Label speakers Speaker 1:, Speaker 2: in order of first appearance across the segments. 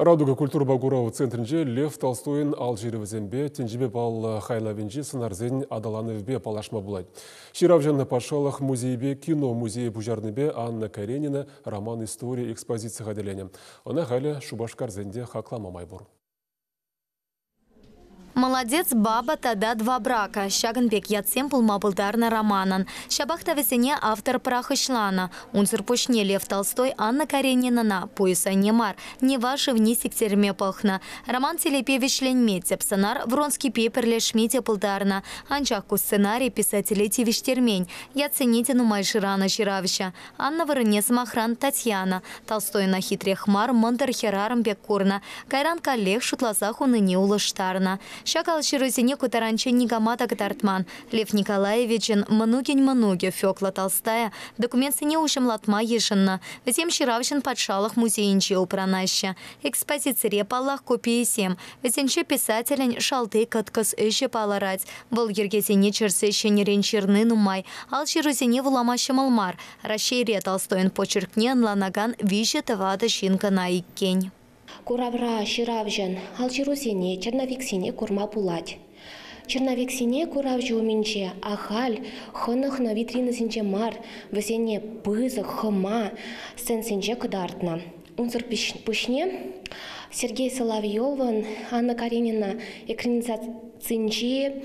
Speaker 1: Радуга культура багурау центрінде Лев Толстойын Алжиревзембе, Тенжибе бал Хайлавинжи сынарзен Адалановбе палашма булайды. Ширавжанны пашалах музейбе, кино музей Бужарныбе Анна Каренина роман истории экспозиция хаделене. Она халя Шубашкарзенде хаклама майбур.
Speaker 2: Молодец баба тада два брака. Шагенбек ятсем пулмабылдарна романан. Шабахта весене автор прахышлана. Унцер пушне Лев Толстой Анна Каренина на пояса немар. Не ваши вне сектерме пахна. Роман телепевишлен метеп. Сценар Вронский пеперле шмите пылдарна. Анчахку сценарий писателей тивиштермень. Яцените нумайширана Ширавища. Анна Воронец Махран Татьяна. Толстой на хитре хмар мандер хераром беккурна. Кайран коллег шутласаху ныне улыштарна. Шакал широзине кутаранче Нигамата Катартман. Лев Николаевичен Манукин Фёкла Толстая. Документ не ушем латма ешенна. Затем Ширавшин подшалах музейнче упранаща. Экспозиция палах копии 7. Затемче писателен шалты каткас эше паларать. Был ергезине черсеще неренчерны нумай. Ал широзине вуламаща малмар. Расшире Толстоин почеркнен ланаган вище тавада шинка на иккень.
Speaker 3: Куравра Ширавжан, Алжирусине, Черновиксине курма пулать. Черновиксине куравжу уминче, ахаль, хонах на витрины синче мар, весенне пызы, хыма, сцен синче кудартна. Унзор пушне, Сергей Соловьеван, Анна Каренина, экранизацинче,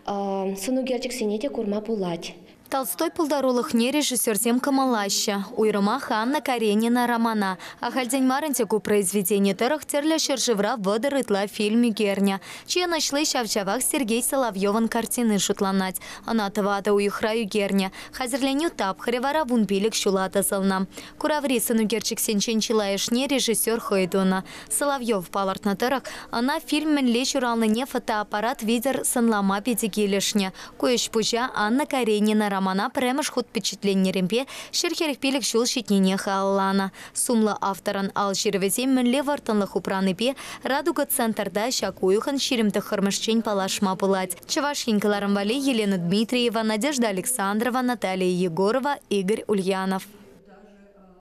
Speaker 3: сыну герчиксине курма пулать.
Speaker 2: Толстой пулдарулых не режиссер тем Камалаща. Уйрымах Анна Каренина романа. А хальдень марантику произведение терах терля шержевра выдарытла фильме Герня. Чья нашли шавчавах Сергей Соловьеван картины шутланать. Она тавата уихраю Герня. Хазерленю тап хревара вунпилик шулата сална. Кураври сыну герчик сенчен чилаешне режиссер Хойдуна. Соловьев паларт на терах. Она фильмен лечуралны не фотоаппарат видер санлама пятикилишне. Коещ пужа Анна Каренина романа премеш худ впечатленнеремпе шерхерих пилик шул щитнене халлана. Сумла авторан Алжиревзем мэнле вартанлых упраныпе Радуга центрда шакуюхан ширемті хырмышчень палашма пылать. Чавашинкаларам вали Елена Дмитриева, Надежда Александрова, Наталья Егорова, Игорь Ульянов.